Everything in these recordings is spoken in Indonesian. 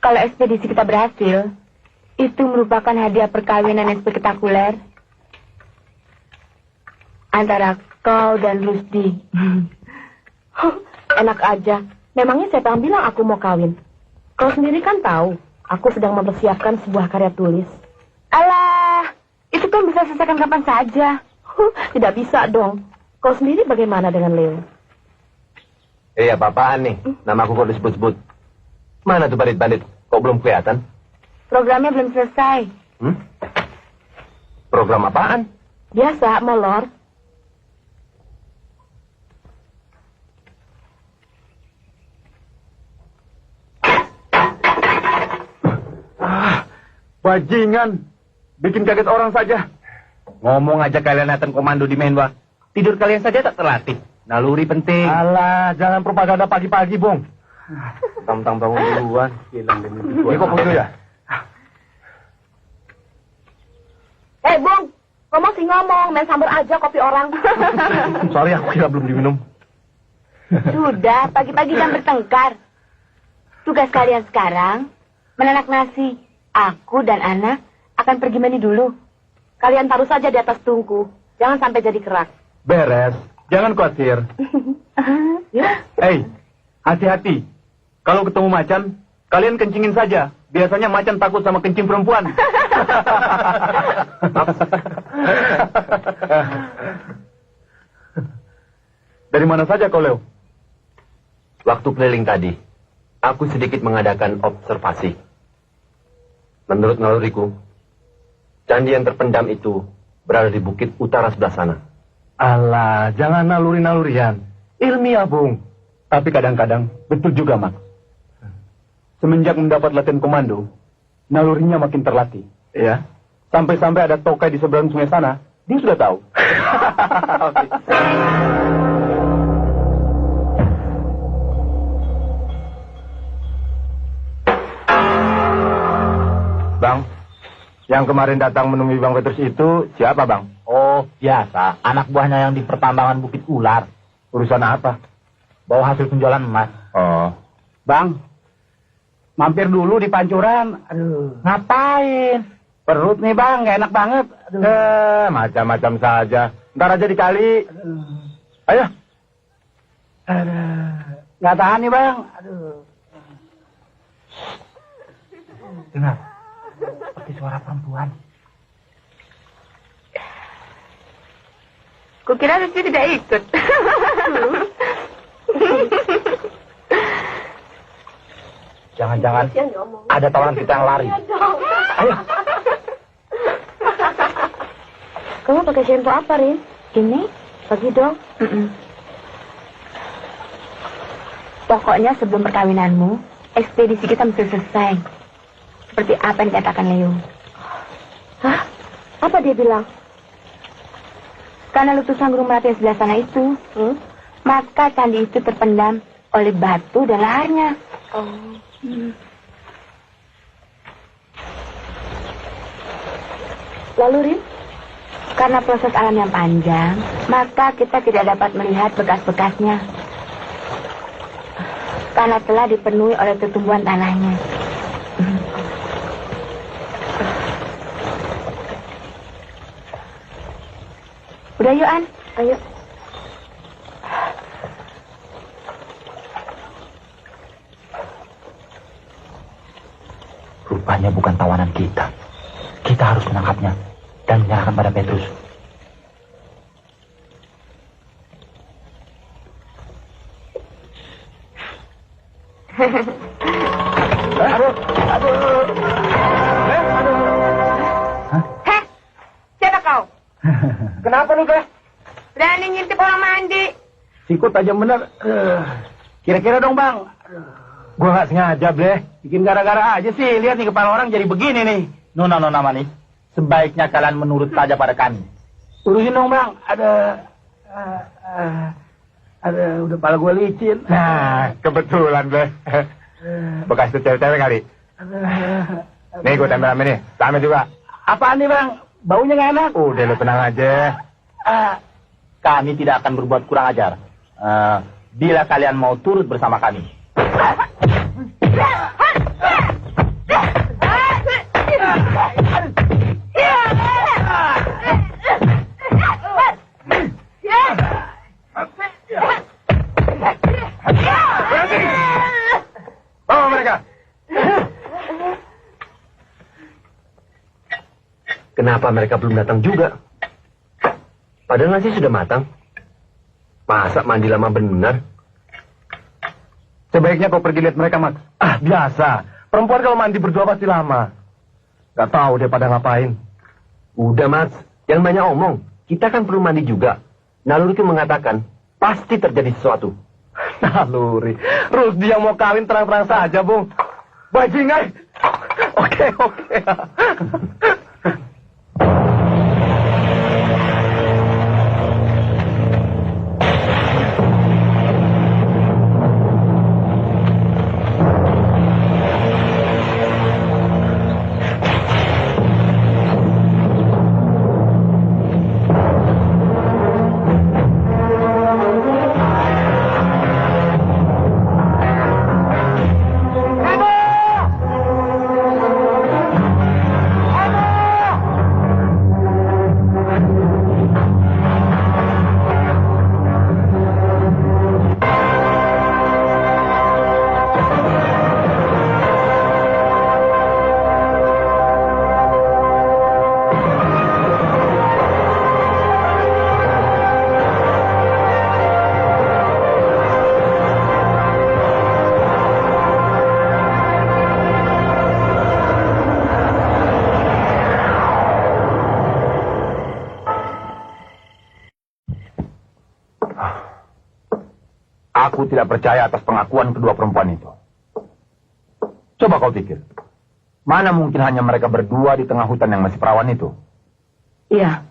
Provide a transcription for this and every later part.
Kalau ekspedisi kita berhasil, itu merupakan hadiah perkawinan yang spektakuler antara kau dan Rusdi. Enak aja. Memangnya siapa yang bilang aku mau kawin? Kau sendiri kan tahu, aku sedang mempersiapkan sebuah karya tulis. Alah, itu kan bisa selesaikan kapan saja. Tidak bisa dong. Kau sendiri bagaimana dengan Leo? Apa-apaan nih? Nama aku kok disebut-sebut. Mana tuh bandit-bandit? Kok belum kelihatan? Programnya belum selesai. Program apaan? Biasa, molor. Bajingan. Bikin kaget orang saja. Ngomong aja kalian datang komando di Menwa. Tidur kalian saja tak terlatih. Naluri penting. Alah, jangan propaganda pagi-pagi, Bung. Tentang bangun duluan. Ini kok begitu ya? Bung, kau masih ngomong, main sambar aja kopi orang. Sorry, aku kira belum diminum. Sudah, pagi-pagi dan bertengkar. Tugas kalian sekarang, menanak nasi. Aku dan anak akan pergi mandi dulu. Kalian taruh saja di atas tungku. Jangan sampai jadi kerak. Beres. Jangan khawatir. Hati-hati. Kalau ketemu macan, kalian kencingin saja. Biasanya macan takut sama kencing perempuan. Dari mana saja kau, Leo? Waktu keliling tadi, aku sedikit mengadakan observasi. Menurut naluriku, candi yang terpendam itu berada di bukit utara sebelah sana. Alah, jangan naluri-nalurian. Ilmiah, Bung. Tapi kadang-kadang betul juga, Mak. Semenjak mendapat latihan komando, nalurinya makin terlatih. Iya. Sampai-sampai ada tokai di seberang sungai sana, dia sudah tahu. Bang, yang kemarin datang menemui Bang Petrus itu siapa, Bang? Oh, biasa. Anak buahnya yang di pertambangan Bukit Ular. Urusan apa? Bawa hasil penjualan emas. Oh. Bang, mampir dulu di Pancuran. Aduh. Ngapain? Perut nih, Bang. Gak enak banget. Aduh. Macam-macam saja. Ntar aja dikali. Ayo. Aduh. Gak tahan nih, Bang. Aduh. Dengar. Seperti suara perempuan. Kukira Rizky tidak ikut. Jangan-jangan ada tawanan kita yang lari. Ayo. Kamu pakai shampoo apa, Rin? Ini? Pagi dong. Pokoknya sebelum perkawinanmu, ekspedisi kita mesti selesai. Seperti apa yang dikatakan Leo. Hah? Apa dia bilang? Karena letusan gunung Merapi yang sebelah sana itu, maka candi itu terpendam oleh batu dan laharnya. Lalu, Rin? Karena proses alam yang panjang, maka kita tidak dapat melihat bekas-bekasnya. Karena telah dipenuhi oleh pertumbuhan tanahnya. Udah yuk, An. Ayo. Rupanya bukan tawanan kita. Kita harus menangkapnya dan menyerahkan pada Petrus. Siapa kau? Kenapa lu, Teh? Berani ngintip orang mandi. Sikut aja bener. Kira-kira dong, Bang. Gua nggak sengaja, Bleh. Bikin gara-gara aja sih. Lihat nih, kepala orang jadi begini nih. Nona manis. Sebaiknya kalian menurut saja pada kami. Urusin dong, Bang. Ada udah kepala gue licin. Nah, kebetulan, Bleh. Bekas itu cewek-cewek kali. Nih, gue tempel nih. Sama juga. Apaan nih, Bang? Baunya nggak enak. Udah, lu tenang aja. Kami tidak akan berbuat kurang ajar. Bila kalian mau turut bersama kami. Kenapa mereka belum datang juga? Padahal nasi sudah matang. Masa mandi lama benar? Sebaiknya kau pergi lihat mereka, Max. Ah, biasa. Perempuan kalau mandi berdua pasti lama. Gak tahu dia pada ngapain. Udah, Mas. Jangan banyak omong. Kita kan perlu mandi juga. Naluriku mengatakan, pasti terjadi sesuatu. Naluri. Rusdi yang mau kawin terang-terang saja, Bung. Bajingan. Oke. Aku tidak percaya atas pengakuan kedua perempuan itu. Coba kau pikir. Mana mungkin hanya mereka berdua di tengah hutan yang masih perawan itu? Iya.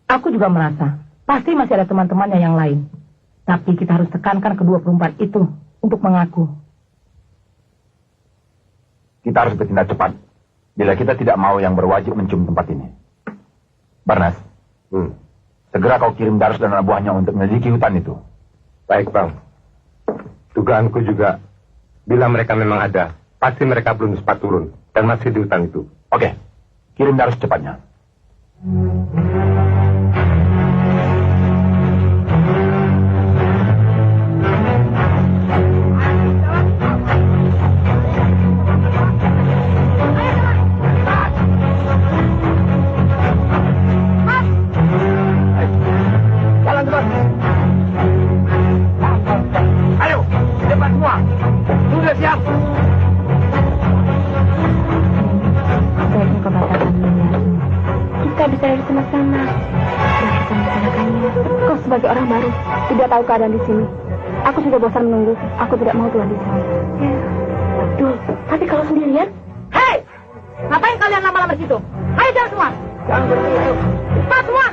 Aku juga merasa. Pasti masih ada teman-temannya yang lain. Tapi kita harus tekankan kedua perempuan itu untuk mengaku. Kita harus bertindak cepat. Bila kita tidak mau yang berwajib mencium tempat ini. Barnas. Segera kau kirim Darus dan anak buahnya untuk menyelidiki hutan itu. Baik, Bang. Dugaanku juga, bila mereka memang ada, pasti mereka belum sempat turun dan masih di hutan itu. Oke, kirim Darus secepatnya. Sebagai orang baru, tidak tahu keadaan di sini. Aku sudah bosan menunggu. Aku tidak mau tuan di sini. Ya. Betul. Tapi kalau sendirian? Hei! Ngapain kalian lama-lama di situ? Ayo jalan semua. Jangan berhenti. Ayo. Cepat semua.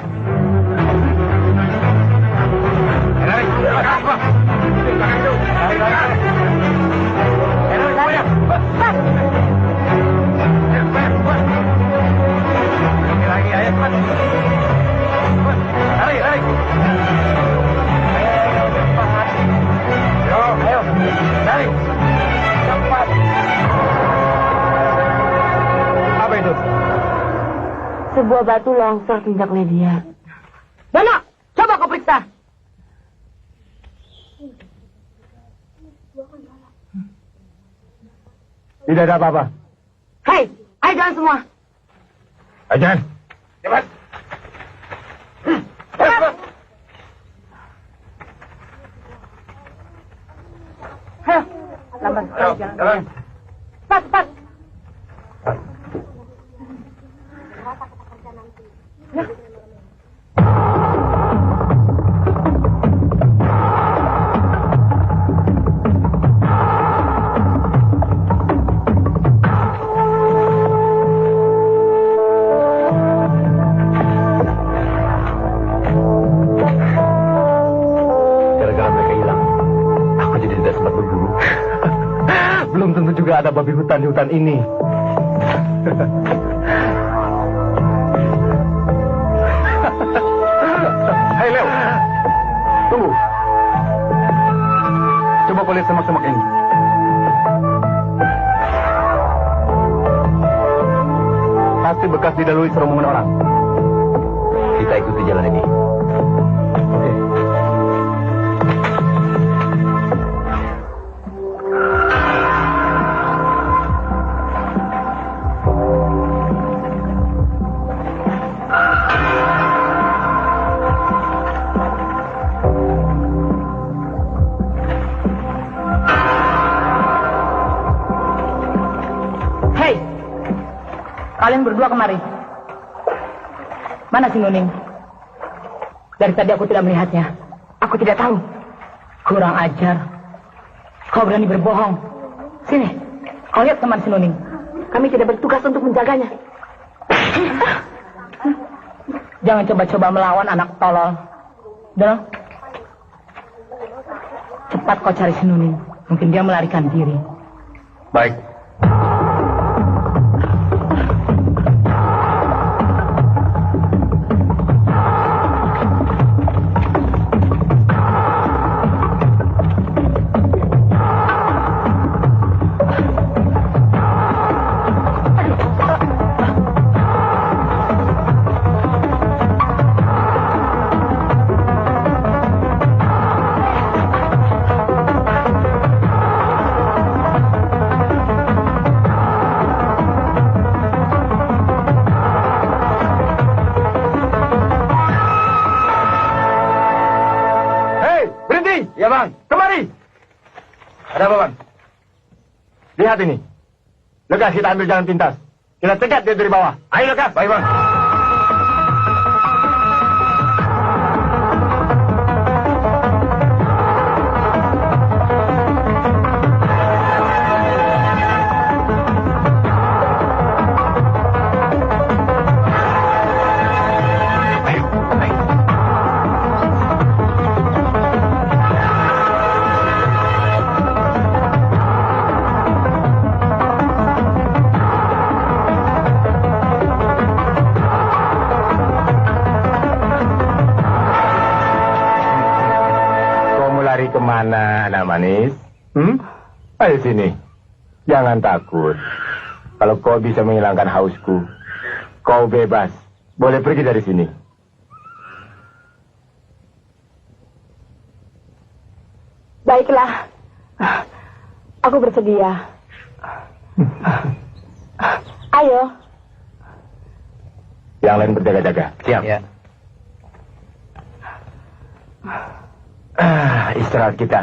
Sebuah batu longsor tinjak Lydia. Dana, coba kau periksa. Tidak ada apa-apa. Hei, ayo jalan semua. Ayo jalan. Cepat. Cepat. Ayo, lambat sekali jalan. Cepat. Ada babi hutan di hutan ini. Hei Leo, tunggu. Coba kau lihat semak-semak ini. Pasti bekas dilalui serombongan orang. Kita ikuti jalan ini. Oke. Kalian berdua kemari. Mana si Nuning? Dari tadi aku tidak melihatnya. Aku tidak tahu. Kurang ajar. Kau berani berbohong. Sini, kau lihat teman si Nuning. Kami tidak bertugas untuk menjaganya. Jangan coba-coba melawan anak tolol. Del, cepat kau cari si Nuning. Mungkin dia melarikan diri. Baik. Ya bang, kemari. Ada apa bang? Lihat ini. Lekas kita ambil jalan pintas. Kita cegat dia dari bawah. Ayo lekas. Baik bang. Kemana anak manis? Ayo sini. Jangan takut. Kalau kau bisa menghilangkan hausku, kau bebas. Boleh pergi dari sini. Baiklah. Aku bersedia. Ayo. Yang lain berjaga-jaga. Siap. Ya. Istirahat kita.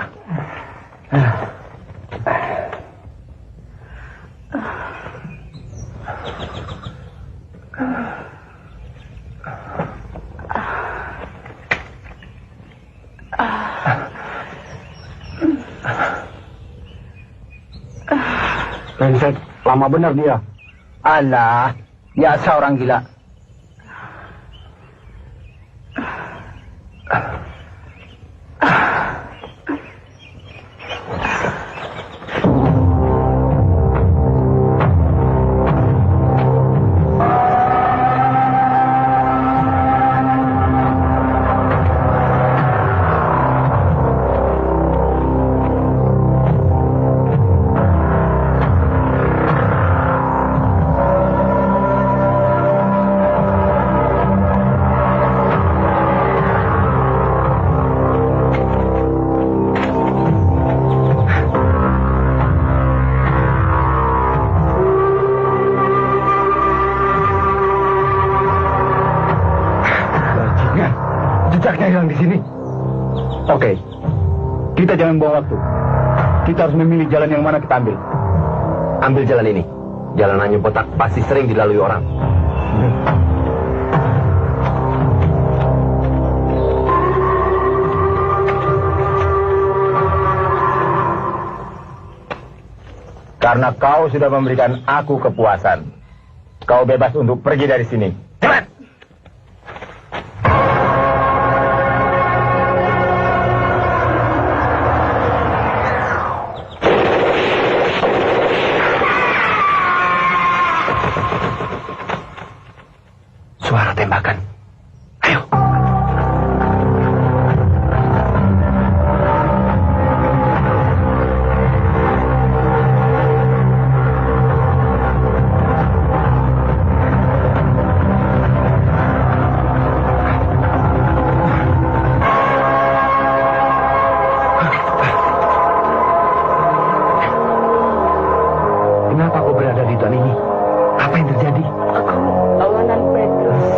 Brengsek, lama benar dia. Alah, biasa orang gila. Jejaknya hilang di sini. Oke, kita jangan buang waktu. Kita harus memilih jalan yang mana kita ambil. Ambil jalan ini. Jalanannya botak, pasti sering dilalui orang. Karena kau sudah memberikan aku kepuasan, kau bebas untuk pergi dari sini. Cepat! Suara tembakan. Ayo. Kenapa kau berada di hutan ini? Apa yang terjadi? Aku tawanan Petrus.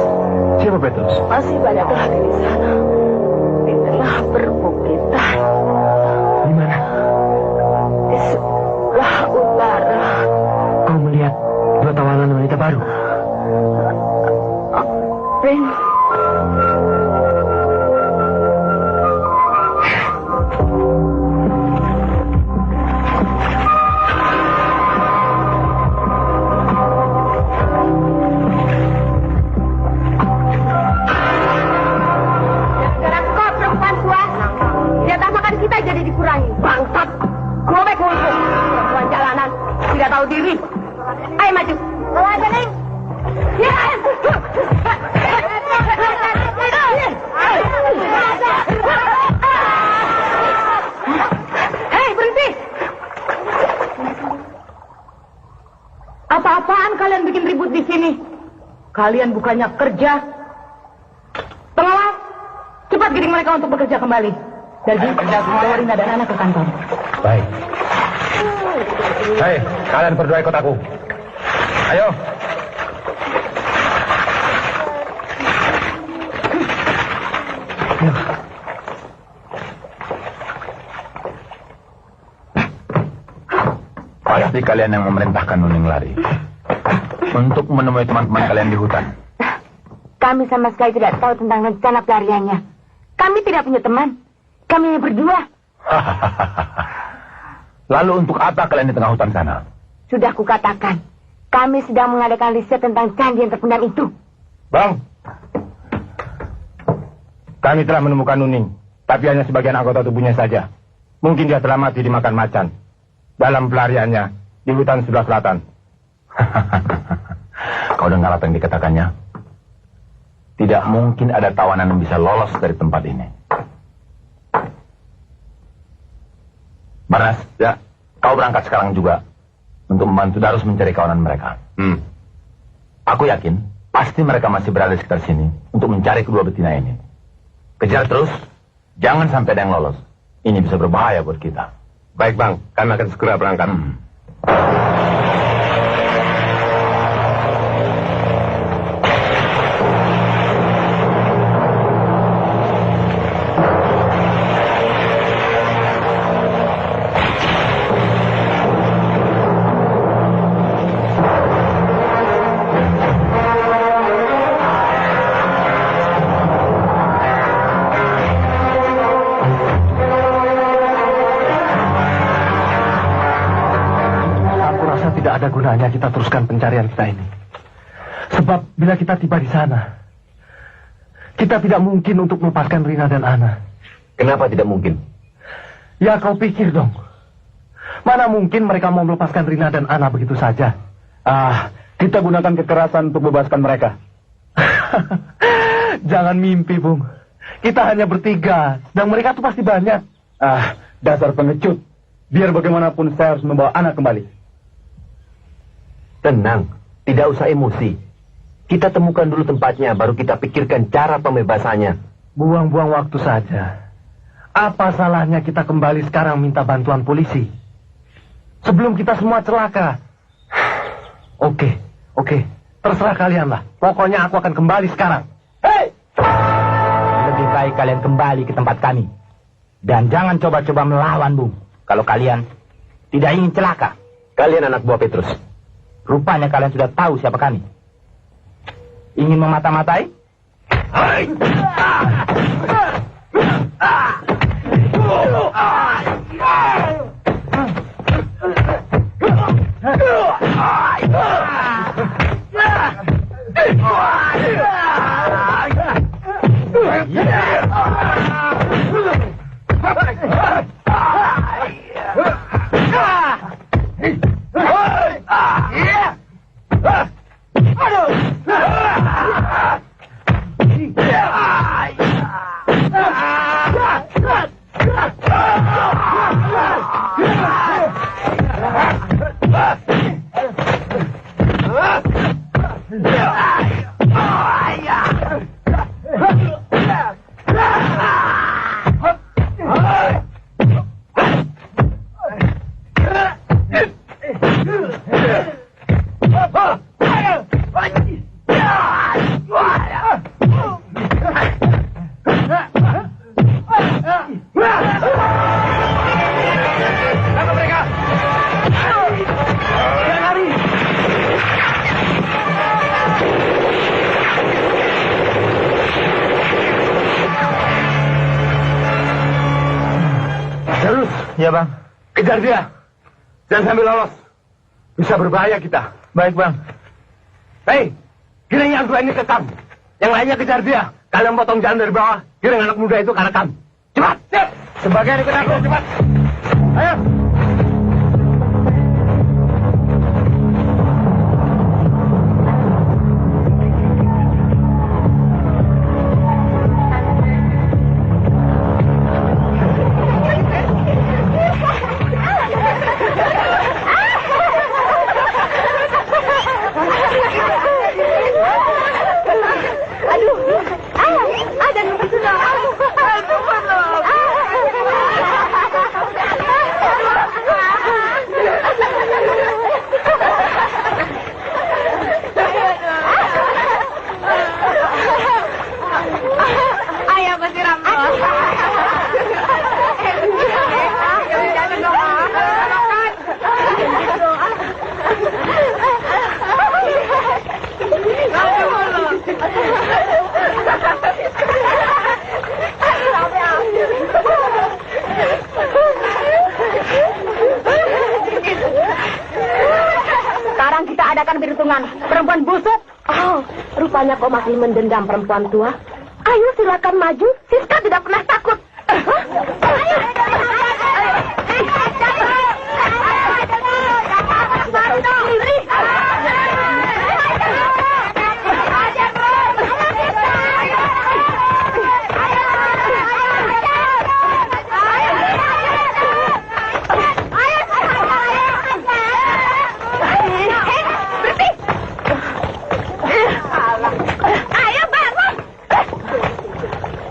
Siapa Petrus? Masih banyak lagi di sana. Di tengah perbukitan. Di mana? Di sebelah utara. Kau melihat dua tawanan wanita baru? Apa-apaan kalian bikin ribut di sini? Kalian bukannya kerja? Pengawas, cepat giring mereka untuk bekerja kembali. Jadi, bawa Rina dan anak ke kantor. Baik. Hei, kalian berdua ikut aku. Ayo. Pasti kalian yang memerintahkan Nuning lari untuk menemui teman-teman kalian di hutan. Kami sama sekali tidak tahu tentang rencana pelariannya. Kami tidak punya teman. Kami hanya berdua. Lalu untuk apa kalian di tengah hutan sana? Sudah kukatakan, kami sedang mengadakan riset tentang candi yang terpendam itu. Bang, kami telah menemukan Nuning, tapi hanya sebagian anggota tubuhnya saja. Mungkin dia telah mati dimakan macan dalam pelariannya di hutan sebelah selatan. Kau dengar apa yang dikatakannya? Tidak mungkin ada tawanan yang bisa lolos dari tempat ini. Barnas, ya, kau berangkat sekarang juga untuk membantu Darus mencari kawanan mereka. Aku yakin pasti mereka masih berada di sekitar sini untuk mencari kedua betina ini. Kejar terus, jangan sampai ada yang lolos. Ini bisa berbahaya buat kita. Baik bang, kami akan segera berangkat. Ada gunanya kita teruskan pencarian kita ini. Sebab bila kita tiba di sana, kita tidak mungkin untuk melepaskan Rina dan Ana. Kenapa tidak mungkin? Ya kau pikir dong. Mana mungkin mereka mau melepaskan Rina dan Ana begitu saja? Kita gunakan kekerasan untuk bebaskan mereka. Jangan mimpi, Bung. Kita hanya bertiga, dan mereka tuh pasti banyak. Dasar pengecut. Biar bagaimanapun saya harus membawa Ana kembali. Tenang, tidak usah emosi. Kita temukan dulu tempatnya, baru kita pikirkan cara pembebasannya. Buang-buang waktu saja. Apa salahnya kita kembali sekarang minta bantuan polisi? Sebelum kita semua celaka. Oke. Terserah kalian lah. Pokoknya aku akan kembali sekarang. Hei! Lebih baik kalian kembali ke tempat kami. Dan jangan coba-coba melawan, Bung. Kalau kalian tidak ingin celaka. Kalian anak buah Petrus. Rupanya kalian sudah tahu siapa kami. Ingin memata-matai? Iya, Bang. Kejar dia. Jangan sampai lolos. Bisa berbahaya kita. Baik, Bang. Hei, giring yang dua ini kekam. Yang lainnya kejar dia. Kalian potong jalan dari bawah. Giring anak muda itu ke rekam. Cepat, cepat. Sebagian ikut aku. Cepat. Ayo. Sekarang kita adakan perhitungan. Perempuan busuk. Oh, rupanya kau masih mendendam perempuan tua. Ayo silakan maju. Siska tidak pernah takut.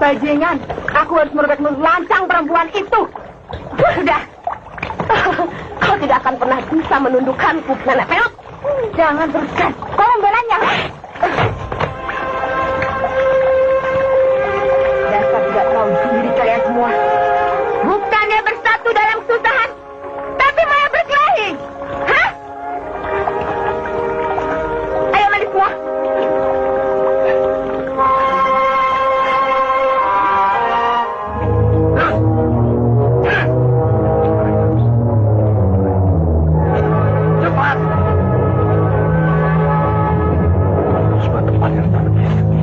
Bajingan, aku harus mencang perempuan itu. Sudah. Kau tidak akan pernah bisa menundukkanku, nenek peot. Jangan teruskan. Kau membelanya. Dasar tidak tahu diri kalian semua. Bukannya bersatu dalam kesusahan, tapi malah berkelahi. Hah? Ayo mandi semua.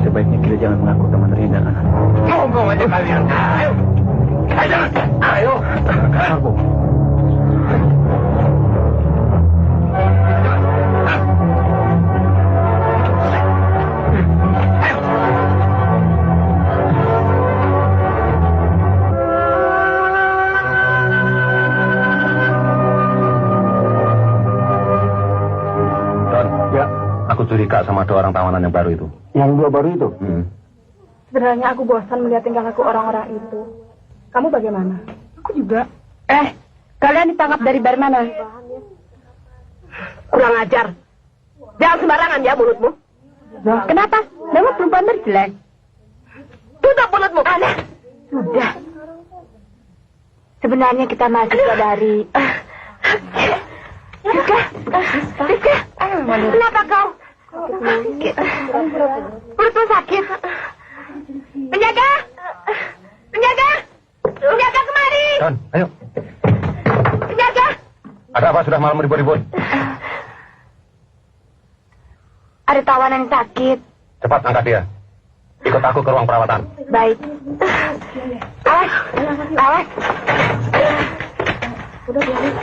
Sebaiknya kita jangan mengaku teman Rina. Ngomong aja kalian. Ayo. Ayo. Ayo. Aku. Aku curiga sama dua orang tawanan yang baru itu. Yang dua baru itu? Sebenarnya aku bosan melihat tingkah laku orang-orang itu. Kamu bagaimana? Aku juga. Kalian ditangkap dari bar mana? Kurang ajar. Jangan sembarangan ya mulutmu. Kenapa? Memang perempuan berjelek. Tutup mulutmu. Anak, sudah. Sebenarnya kita mahasiswa dari... Siska. Kenapa kau? Perutmu sakit. Penjaga! Penjaga! Penjaga kemari! Don, ayo. Penjaga! Ada apa sudah malam ribut-ribut? Ada tawanan yang sakit. Cepat angkat dia. Ikut aku ke ruang perawatan. Baik. Awas. Awas. Udah biarin.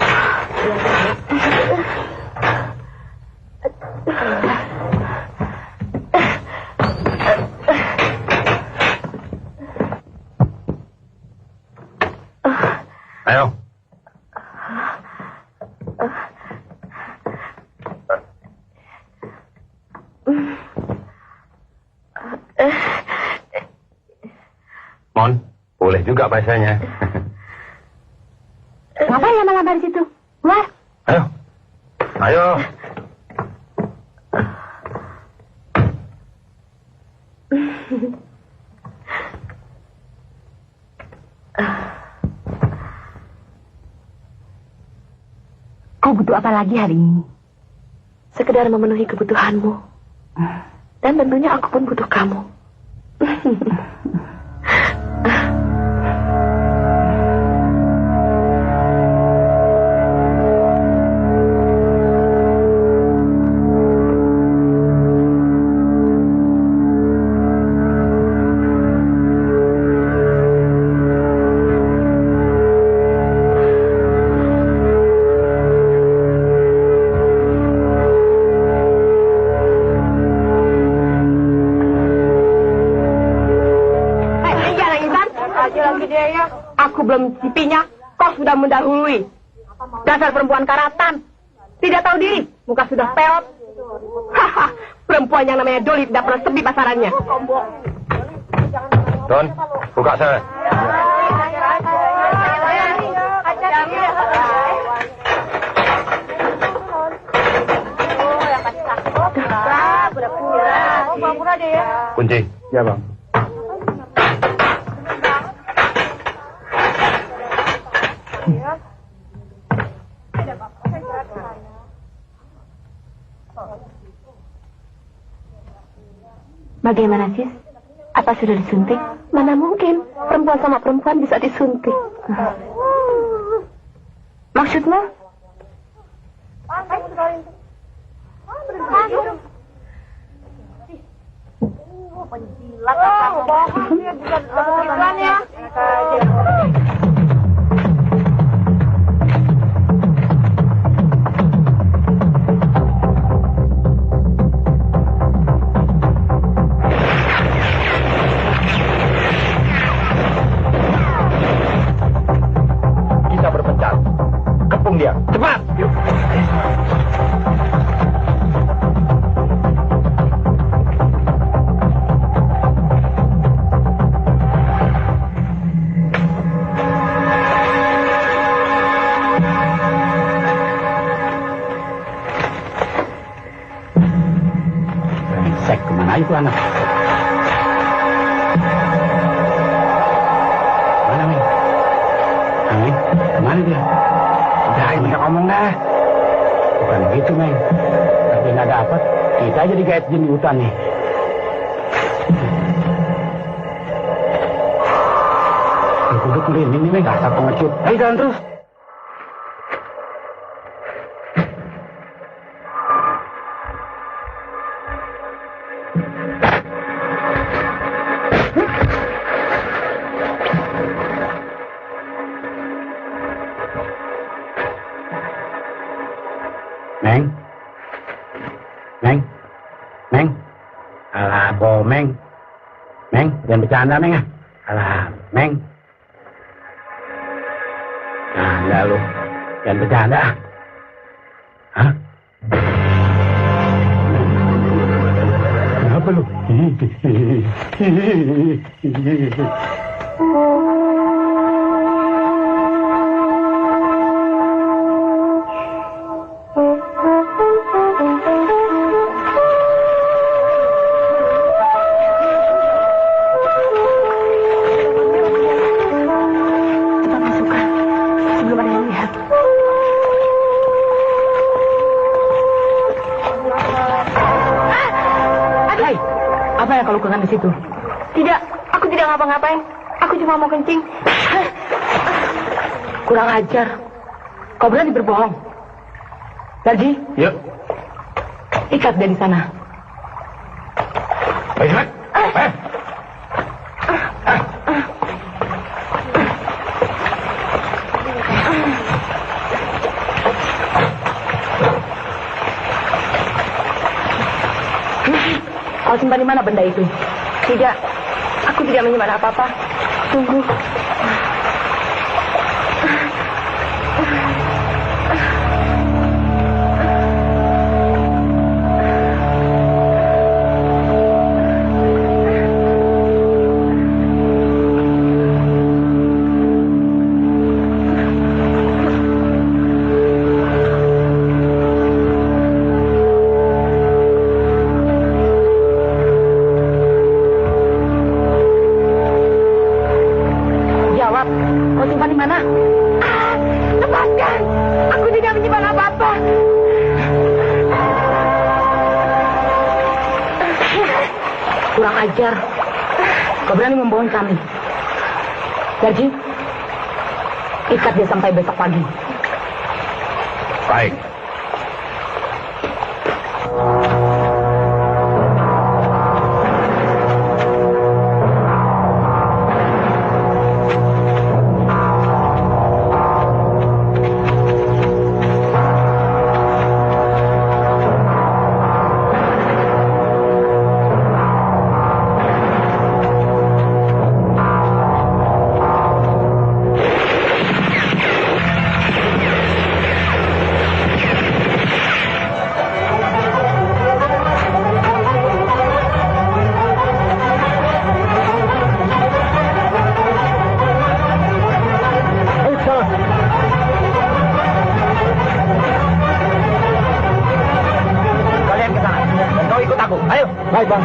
Ayo. Mon, boleh juga bahasanya. Ngapain lama-lama di situ? Keluar. Ayo. Ayo. Kau butuh apa lagi hari ini? Sekedar memenuhi kebutuhanmu. Dan tentunya aku pun butuh kamu. aja lagi dia ya. Aku belum mencicipinya, kau sudah mendahului. Dasar perempuan karatan. Tidak tahu diri, muka sudah peot. Haha, perempuan yang namanya Doli tidak pernah sepi pasarannya. Don, buka saya. Kunci. Ya, Bang. Bagaimana, Sis? Apa sudah disuntik? Mana mungkin perempuan sama perempuan bisa disuntik. Maksudmu? Kita berpencar. Kepung dia. Cepat! Yuk. Brengsek, kemana itu anak? Mana, Meng? Meng, kemana dia? Udah, banyak ngomong dah. Bukan begitu, Meng. Tapi nggak dapat, kita jadi gait jin di hutan nih. Duduk merinding nih, Meng. Dasar pengecut. Ayo jalan terus. Meng. Meng. Meng. Alah, bo, Meng. Meng, jangan bercanda, Meng. Alah, Meng. Nah, enggak lu. Jangan bercanda. Hah? Kenapa lu? Cepat masukkan, sebelum ada yang lihat. Hai, apa yang kau lakukan di situ? Tidak, aku tidak ngapa-ngapain. Aku cuma mau kencing. Kurang ajar. Kau berani berbohong. Darji, Yuk. ikat dia di sana. Ayo, cepat. Ayo. Kau simpan di mana benda itu? Tidak, aku tidak menyimpan apa-apa. Tunggu. Jawab, kau simpan di mana? Lepaskan! Aku tidak menyimpan apa-apa. Kurang ajar. Kau berani membohongi kami. Darji, ikat dia sampai besok pagi. Baik. Baik, Bang.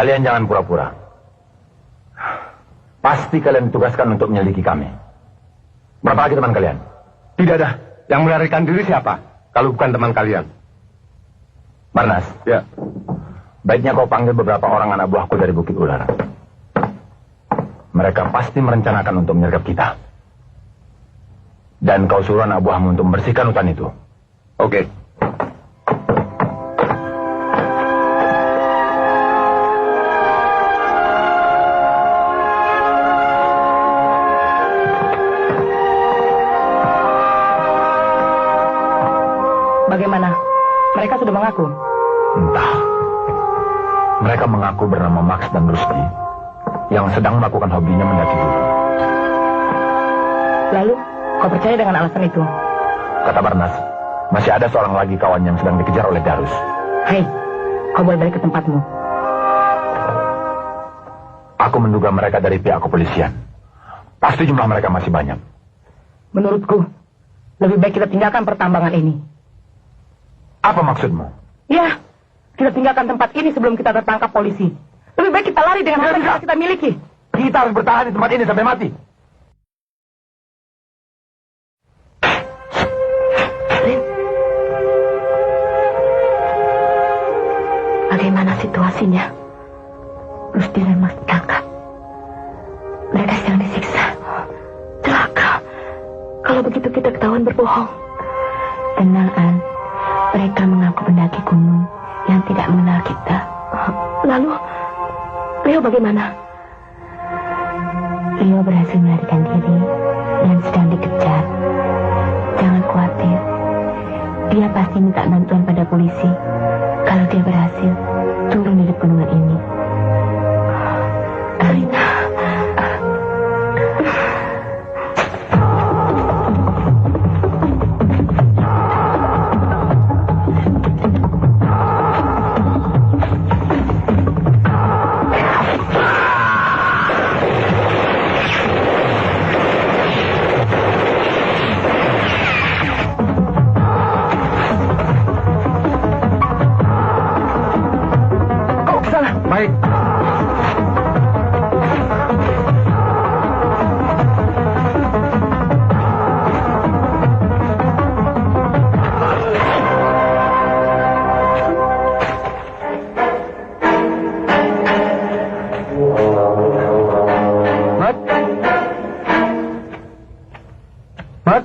Kalian jangan pura-pura. Pasti kalian ditugaskan untuk menyelidiki kami. Berapa lagi teman kalian? Tidak ada. Yang melarikan diri siapa? Kalau bukan teman kalian. Barnas. Ya. Baiknya kau panggil beberapa orang anak buahku dari Bukit Ular. Mereka pasti merencanakan untuk menyergap kita. Dan kau suruh anak buahmu untuk membersihkan hutan itu. Oke. Bagaimana? Mereka sudah mengaku? Entah. Mereka mengaku bernama Max dan Rusty yang sedang melakukan hobinya mendaki gunung. Lalu, kau percaya dengan alasan itu? Kata Barnas, masih ada seorang lagi kawan yang sedang dikejar oleh Darus. Hei, kau boleh balik ke tempatmu. Aku menduga mereka dari pihak kepolisian. Pasti jumlah mereka masih banyak. Menurutku, lebih baik kita tinggalkan pertambangan ini. Apa maksudmu? Ya, kita tinggalkan tempat ini sebelum kita tertangkap polisi. Lebih baik kita lari dengan harta yang kita miliki. Kita harus bertahan di tempat ini sampai mati. Rin, bagaimana situasinya? Rusty dan Mas ditangkap. Mereka sedang disiksa. Celaka. Kalau begitu kita ketahuan berbohong. Tenang, An. Mereka mengaku pendaki gunung yang tidak mengenal kita. Lalu, Leo bagaimana? Leo berhasil melarikan diri dan sedang dikejar. Jangan khawatir. Dia pasti minta bantuan pada polisi. Kalau dia berhasil turun dari gunungan ini. Alina. Baik. Mat?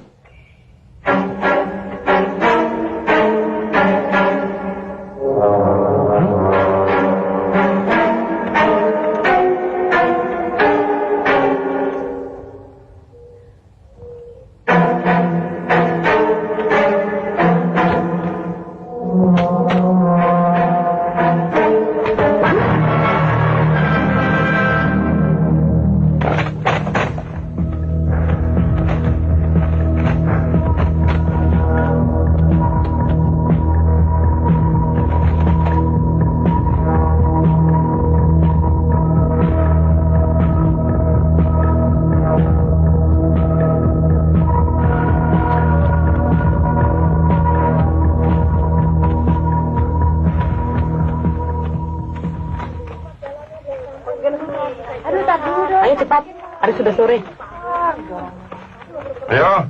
Ayo cepat, hari sudah sore. Ayo.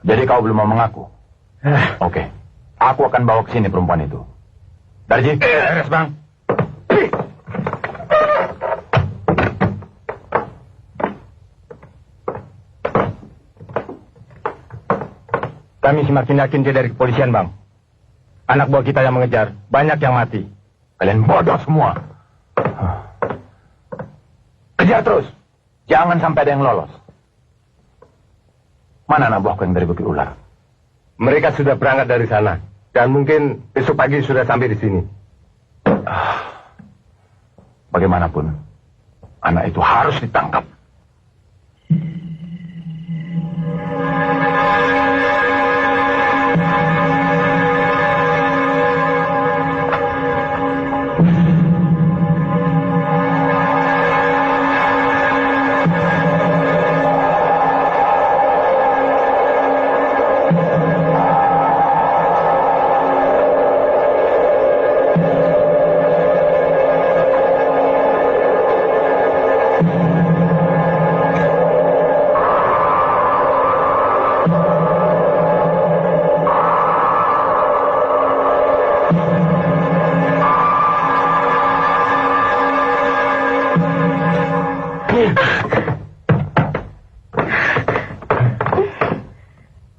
Jadi kau belum mau mengaku? Oke. Aku akan bawa ke sini perempuan itu. Darji. Beres, Bang. Kami semakin yakin dia dari kepolisian, Bang. Anak buah kita yang mengejar, banyak yang mati. Kalian bodoh semua. Kejar terus. Jangan sampai ada yang lolos. Mana anak buahku yang dari Bukit Ular? Mereka sudah berangkat dari sana. Dan mungkin besok pagi sudah sampai di sini. Bagaimanapun, anak itu harus ditangkap.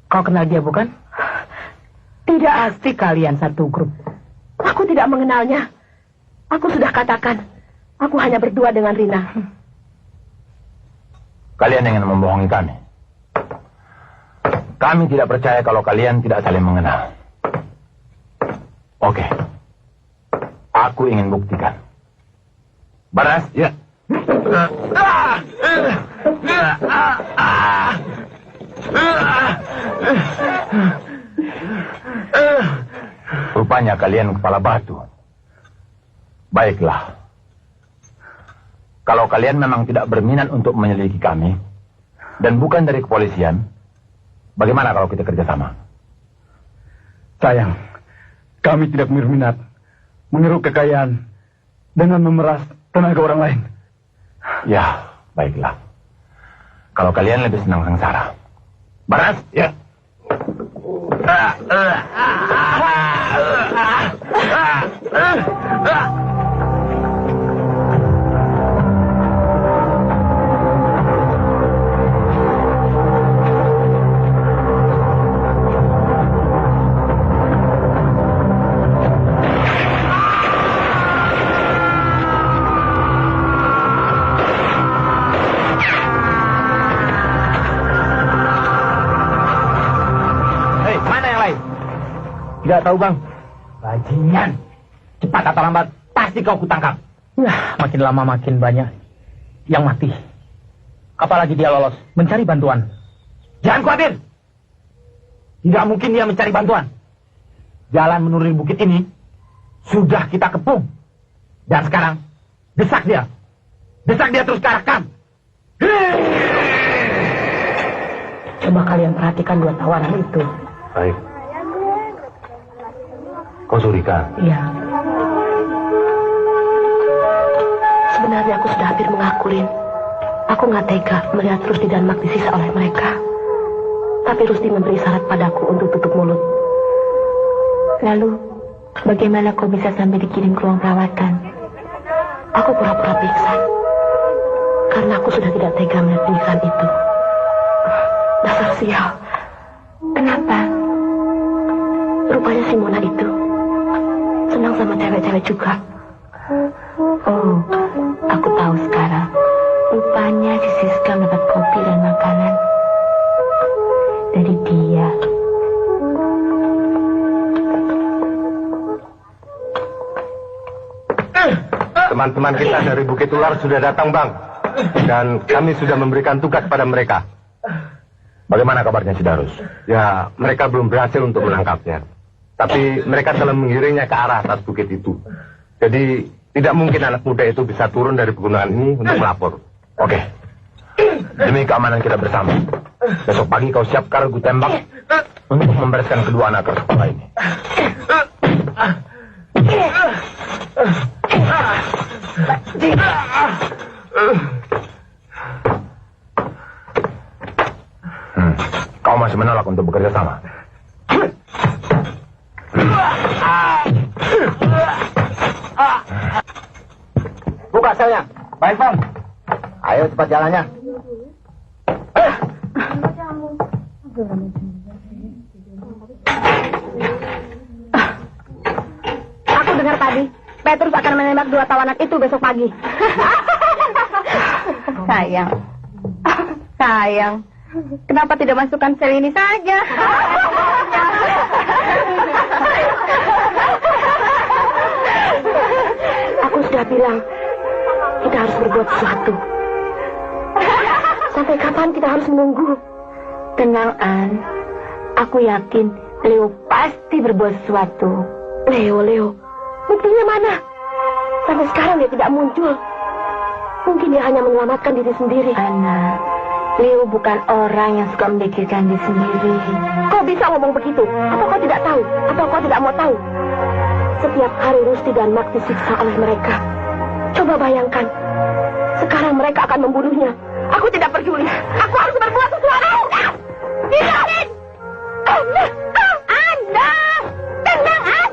Kau kenal dia bukan? Tidak asik kalian satu grup. Aku tidak mengenalnya. Aku sudah katakan, aku hanya berdua dengan Rina. Kalian ingin membohongi kami. Kami tidak percaya kalau kalian tidak saling mengenal. Oke. Aku ingin buktikan. Baras? Ya. Rupanya kalian kepala batu. Baiklah. Kalau kalian memang tidak berminat untuk menyelidiki kami, dan bukan dari kepolisian, bagaimana kalau kita kerjasama? Sayang, kami tidak berminat mengeruk kekayaan dengan memeras tenaga orang lain. Ya, baiklah. Kalau kalian lebih senang sengsara. Baras? Ya. Tidak tahu, Bang. Bajingan. Cepat atau lambat, pasti kau kutangkap. Makin lama makin banyak yang mati. Apalagi dia lolos mencari bantuan. Jangan khawatir. Tidak mungkin dia mencari bantuan. Jalan menuruni bukit ini sudah kita kepung. Dan sekarang, desak dia. Desak dia terus ke arah kamp. Coba kalian perhatikan dua tawanan itu. Baik. Kau Surika? Iya. Sebenarnya aku sudah hampir mengakuin. Aku nggak tega melihat Rusdi dan Mak disisa oleh mereka. Tapi Rusdi memberi syarat padaku untuk tutup mulut. Lalu, bagaimana kau bisa sampai dikirim ke ruang perawatan? Aku pura-pura pingsan. Karena aku sudah tidak tega melihat pingsan itu. Dasar sial. Kenapa? Rupanya si Mona itu senang sama cewek-cewek juga. Oh, aku tahu sekarang. Rupanya si Siska mendapat kopi dan makanan dari dia. Teman-teman kita dari Bukit Ular sudah datang, Bang. Dan kami sudah memberikan tugas pada mereka. Bagaimana kabarnya si Darus? Ya, mereka belum berhasil untuk menangkapnya. Tapi mereka telah mengiringnya ke arah atas bukit itu. Jadi, tidak mungkin anak muda itu bisa turun dari pegunungan ini untuk melapor. Oke. Demi keamanan kita bersama. Besok pagi kau siapkan regu tembak untuk membereskan kedua anak sekolah ini. Kau masih menolak untuk bekerja sama? Buka selnya. Baik, Bang. Ayo cepat jalannya. Aku dengar tadi, Petrus akan menembak 2 tawanan itu besok pagi. Sayang. Kenapa tidak masukkan sel ini saja? Aku sudah bilang, kita harus berbuat sesuatu. Sampai kapan kita harus menunggu? Tenang, An. Aku yakin Leo pasti berbuat sesuatu. Leo. Buktinya mana? Sampai sekarang dia tidak muncul. Mungkin dia hanya menyelamatkan diri sendiri. Ana, Leo bukan orang yang suka memikirkan diri sendiri. Kau bisa ngomong begitu? Atau kau tidak tahu? Atau kau tidak mau tahu? Setiap hari Rusti dan Mak disiksa oleh mereka. Coba bayangkan, sekarang mereka akan membunuhnya. Aku tidak peduli. Aku harus berbuat sesuatu. Tidak! Anda! Tenang, Anda.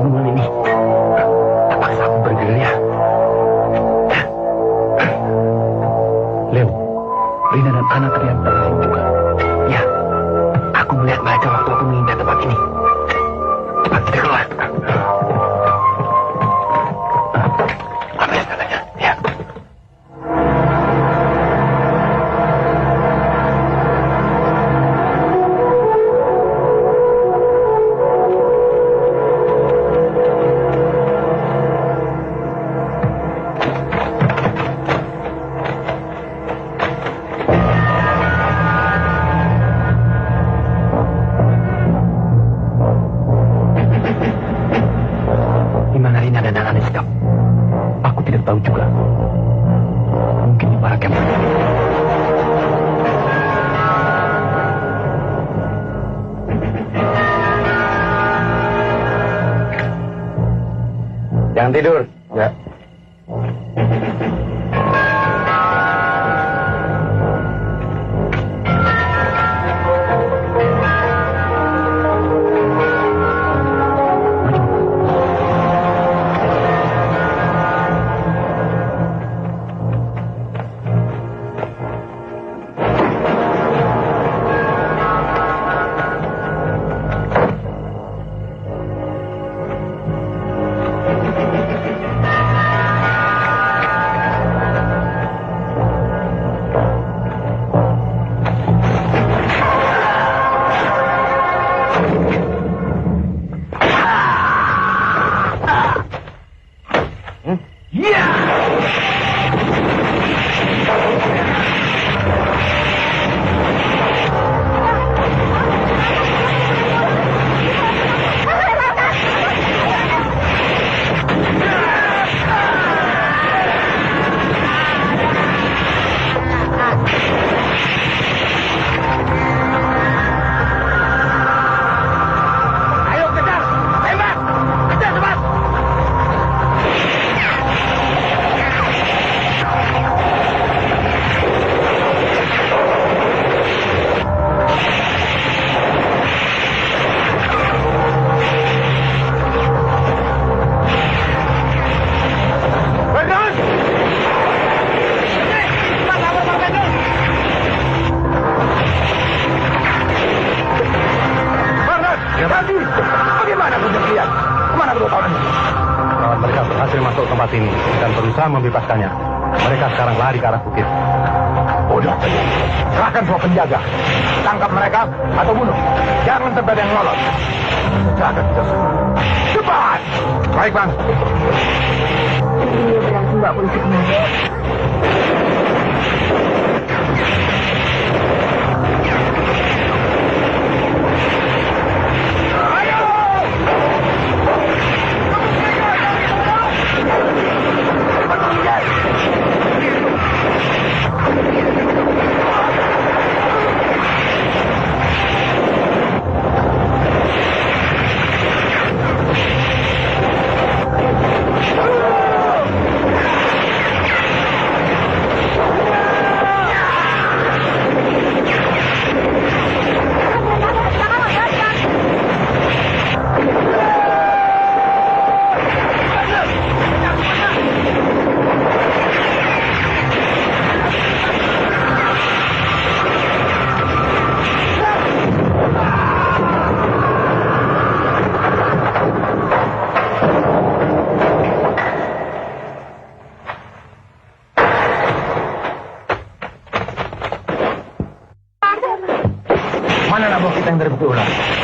kerumunan ini. Terpaksa aku bergerilya. Leo, Rina dan anak terlihat terharu juga. Ya, aku melihat mereka waktu aku mengintai tempat ini. Cepat kita keluar. Ambil katanya, ya. Tahu juga. Mungkin di barak yang jangan tidur. Ya. Membebaskannya. Mereka sekarang lari ke arah bukit. Bodoh. Serahkan semua penjaga. Tangkap mereka atau bunuh. Jangan sampai ada yang lolos. Serahkan kita semua. Cepat. Baik, Bang. Ini berlangsung Mbak Polisi kemana?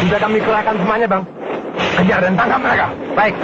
Sudah kami kerahkan semuanya, Bang. Kejar dan tangkap mereka. Baik.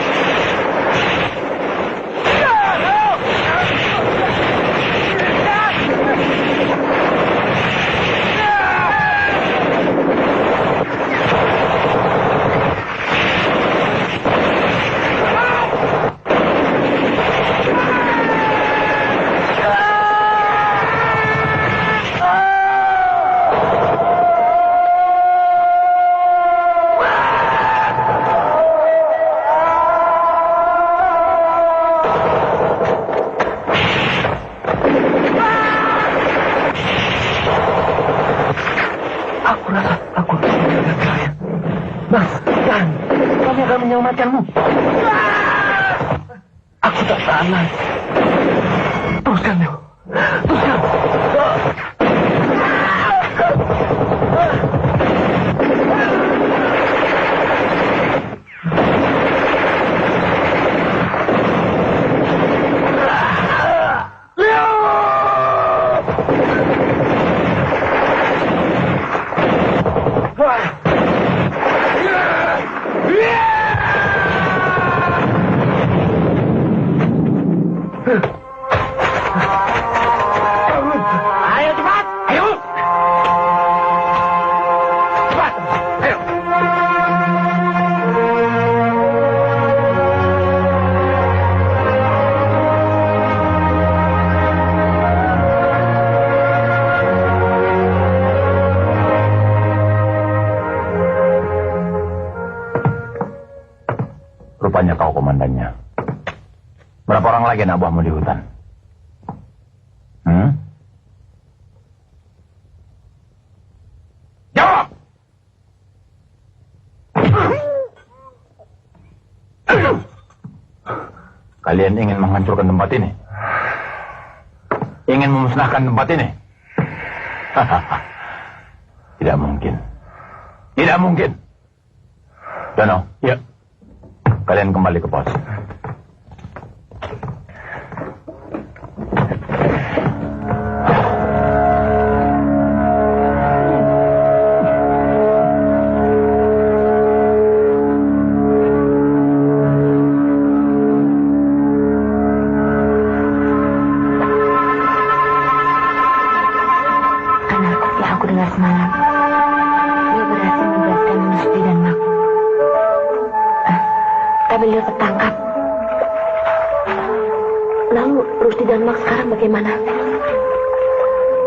nyawa macanmu. Aku tak tahan lagi. Teruskan, Leo. Teruskan. Ayo cepat! Ayo! Cepat! Ayo! Rupanya kau komandannya. Berapa orang lagi anak buahmu di hutan? Jawab! Kalian ingin menghancurkan tempat ini? Ingin memusnahkan tempat ini? Tidak mungkin. Tidak mungkin. Dono. Ya. Kalian kembali ke pos. Beliau tertangkap. Lalu Rusdi dan Max sekarang bagaimana?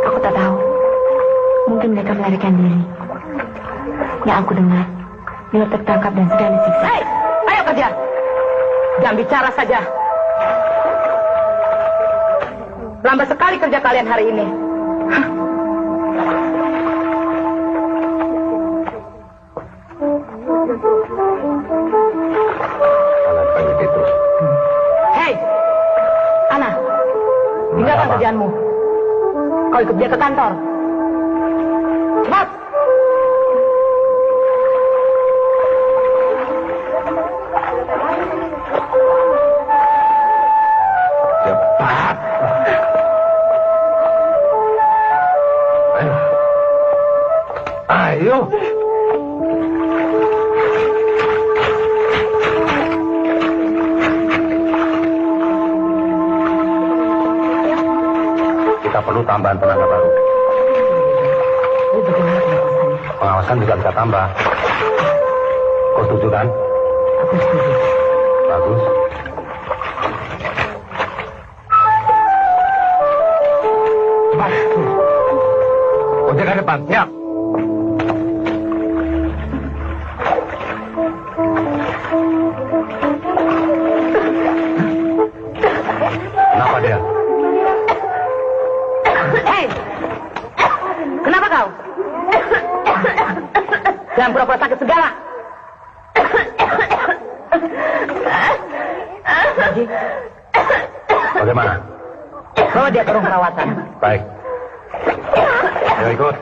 Aku tak tahu. Mungkin mereka melarikan diri. Yang aku dengar, beliau tertangkap dan sedang disiksa. Hei, ayo kerja. Jangan bicara saja. Lambat sekali kerja kalian hari ini. Hei, Ana, tinggalkan kerjaanmu. Kau ikut dia ke kantor. Cepat. Cepat. Ayo. Kita perlu tambahan tenaga baru. Ini bagaimana pengawasannya? Pengawasan juga bisa tambah. Kau setuju kan? Aku setuju. Bagus. Cepat. Kau jaga depan. Siap. Kenapa dia? Hei, kenapa kau? Jangan pura-pura sakit segala. Lagi. Bagaimana? Bawa dia ke ruang perawatan. Baik. Ayo ikut.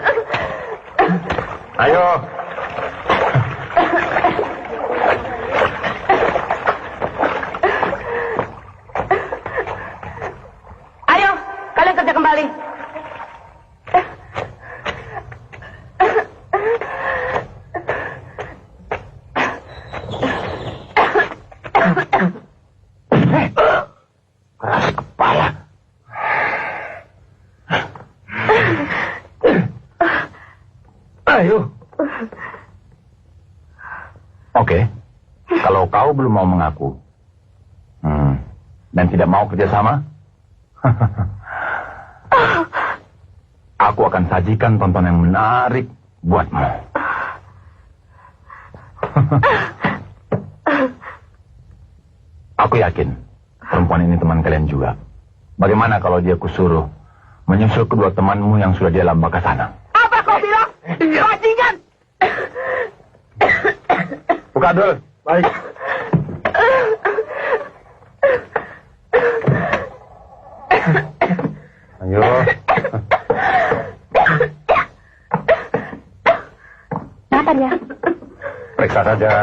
Ayo. Ayo, kalian kerja kembali. Keras kepala. Ayo. Oke. Kalau kau belum mau mengaku dan tidak mau kerjasama, aku akan sajikan tontonan yang menarik buatmu. Aku yakin perempuan ini teman kalian juga. Bagaimana kalau dia kusuruh menyusul kedua temanmu yang sudah di alam baka sana? Apa kau bilang? Bajingan! Buka dulu. Baik. Bisa saja.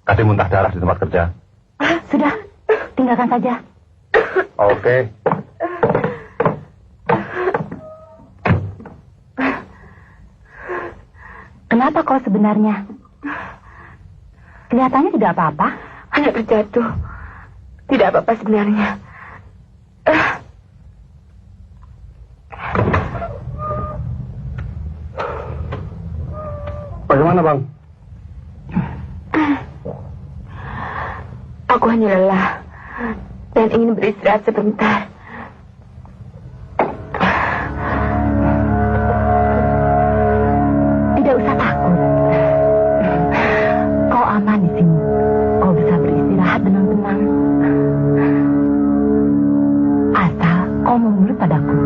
Kasih muntah darah di tempat kerja. Sudah, tinggalkan saja. Oke. Kenapa kau sebenarnya? Kelihatannya tidak apa-apa. Hanya terjatuh. Tidak apa-apa sebenarnya. Bagaimana, Bang? Aku hanya lelah dan ingin beristirahat sebentar. Tidak usah takut. Kau aman di sini. Kau bisa beristirahat dengan tenang. Asal kau mau menurut padaku.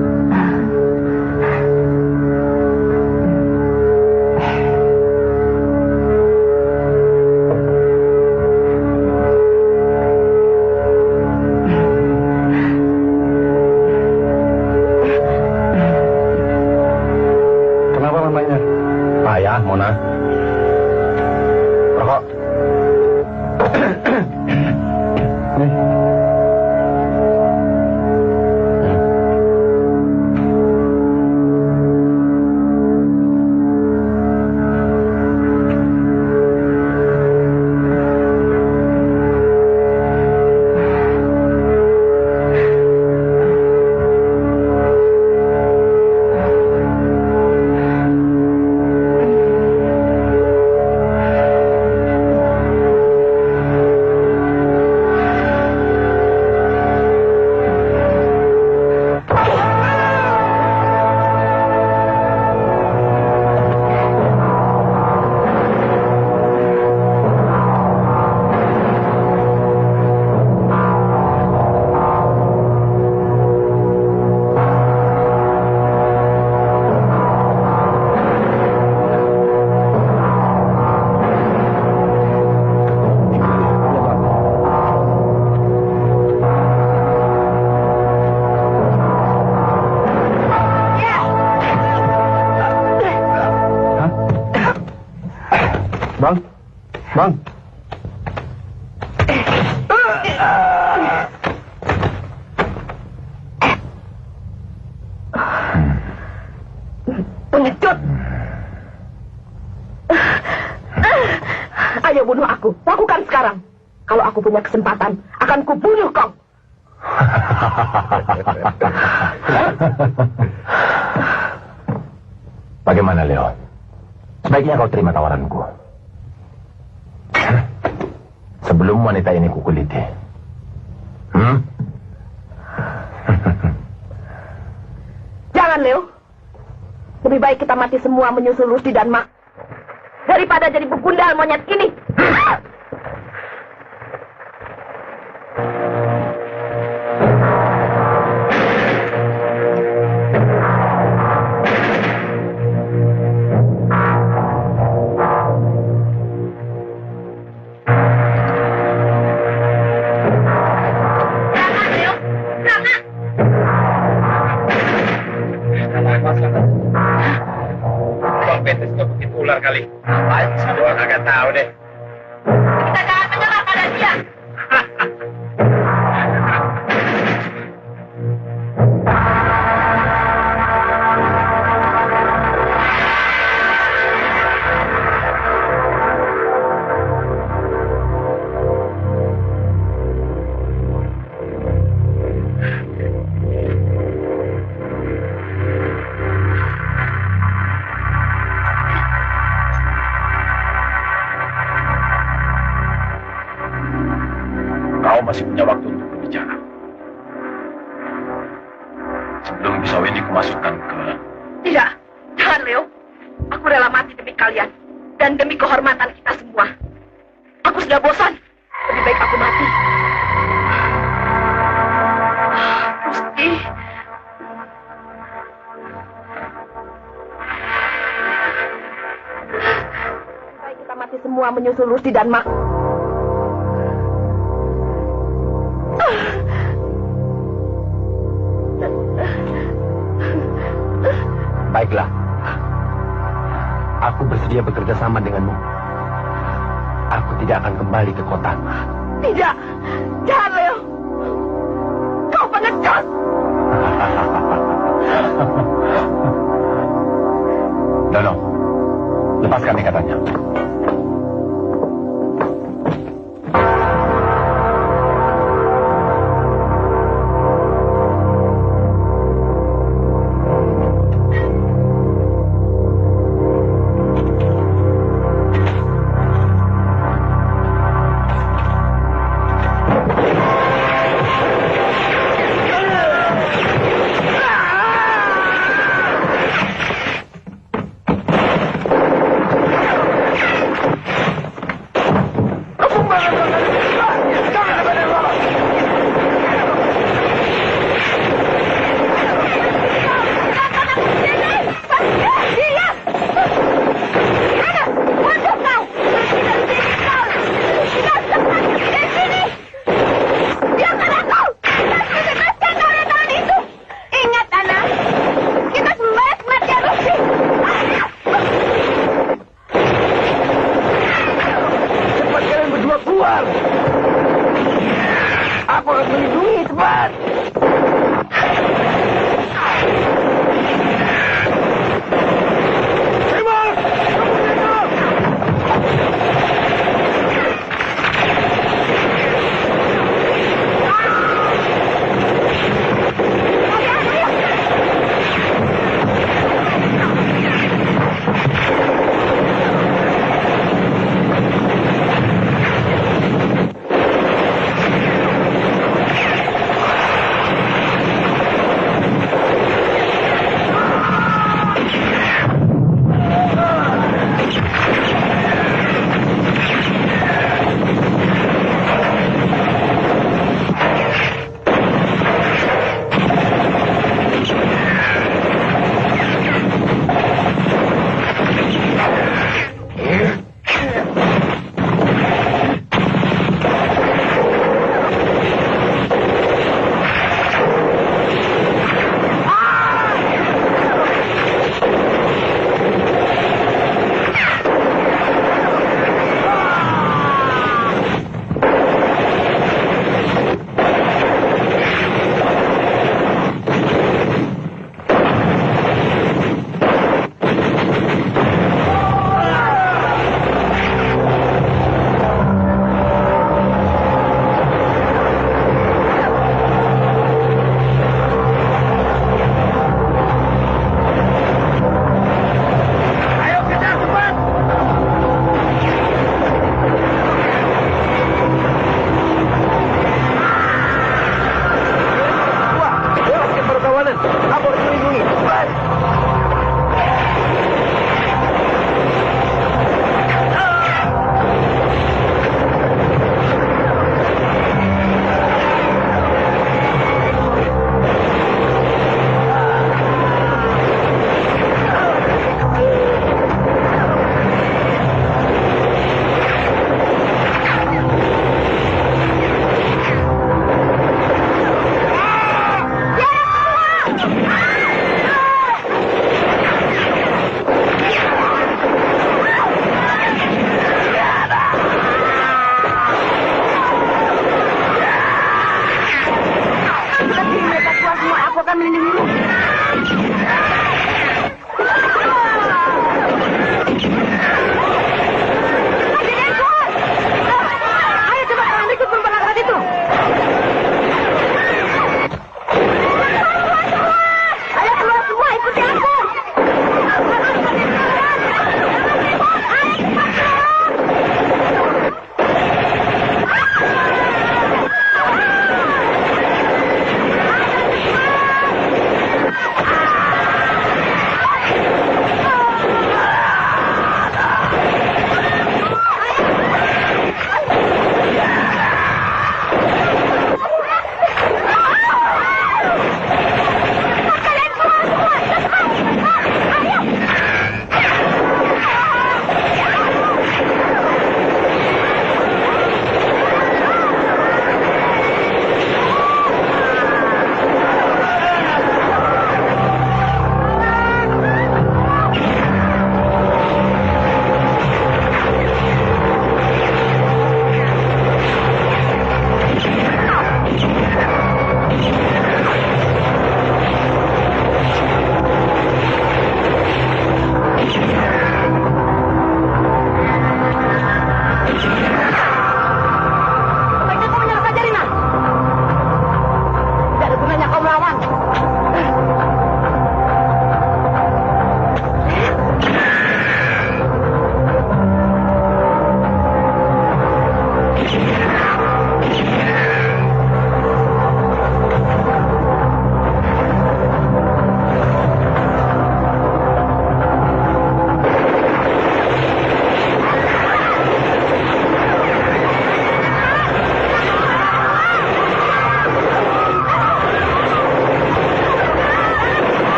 Mona. Rokok. Nih. Bang. Pengecut. Ayo bunuh aku. Lakukan sekarang. Kalau aku punya kesempatan, akan kubunuh kau. Bagaimana, Leo? Sebaiknya kau terima tawaranku. Sebelum wanita ini kukuliti. Jangan, Leo. Lebih baik kita mati semua menyusul Rusdi dan Mak daripada jadi begundal monyet ini. Kali. Apaan sih? Gua kagak tahu deh. Kita jangan menyerah pada dia. Kau masih punya waktu untuk berbicara. Sebelum pisau ini kumasukkan ke... Tidak, jangan, Leo. Aku rela mati demi kalian dan demi kehormatan kita semua. Aku sudah bosan. Lebih baik aku mati. Rusdi. Lebih baik kita mati semua menyusul Rusdi dan Mak. Baiklah. Aku bersedia bekerja sama denganmu. Aku tidak akan kembali ke kota. Tidak. Jangan, Leo. Kau pengecut. Dono, lepaskan ikatannya.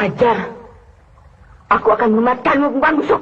ajar. Aku akan memakanmu, bukan busuk.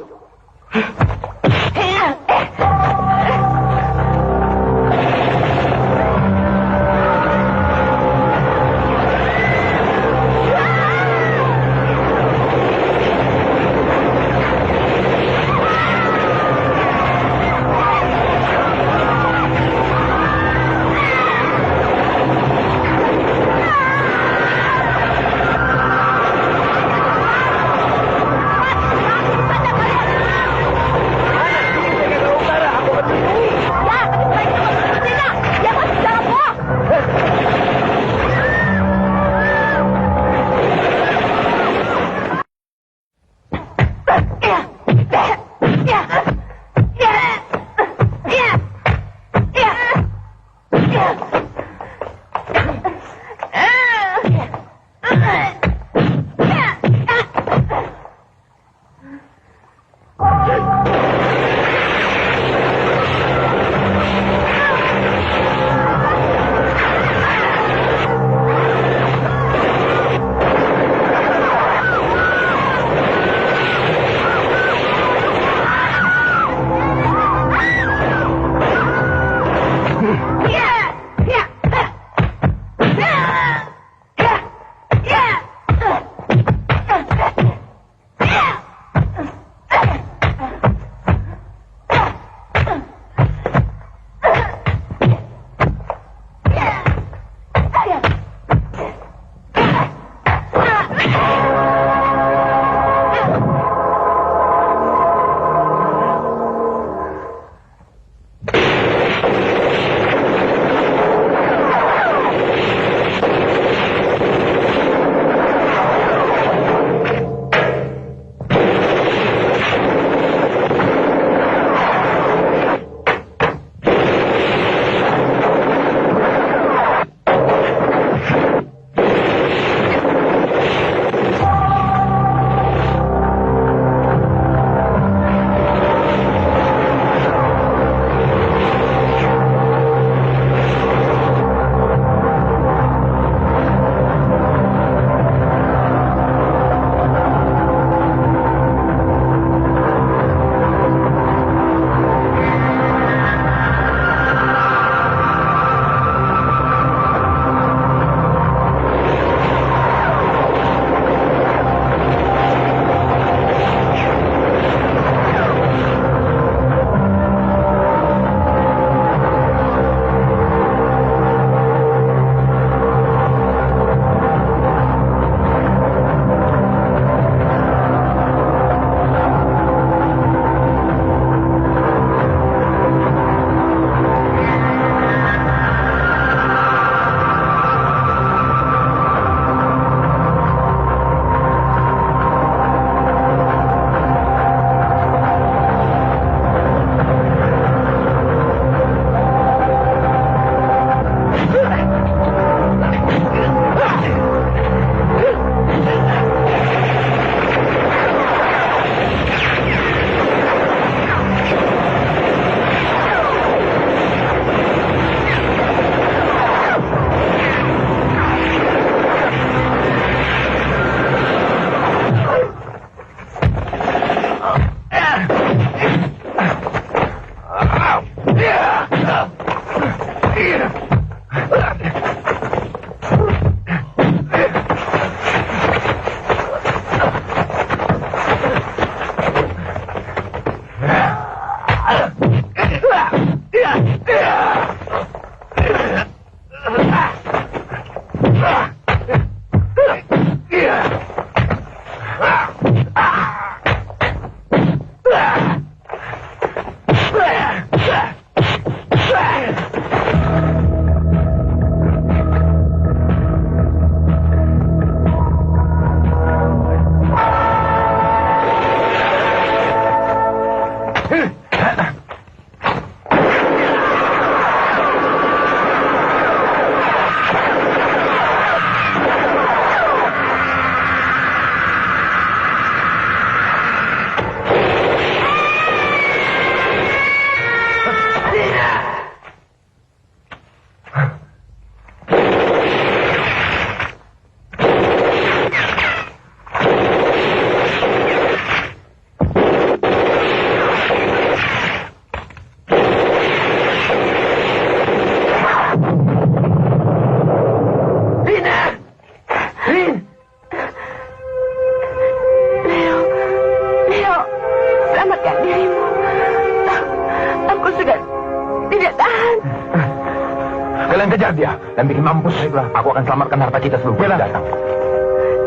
Hajar dia dan bikin mampus. Baiklah, aku akan selamatkan harta kita sebelum dia datang.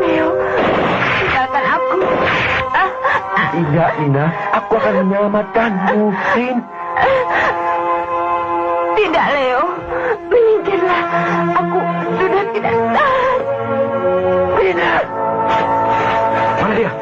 Leo, tinggalkan aku. Tidak, Ina. Aku akan menyelamatkanmu, Rin. Tidak, Leo. Menyingkirlah. Aku sudah tidak tahan. Tidak. Mana dia?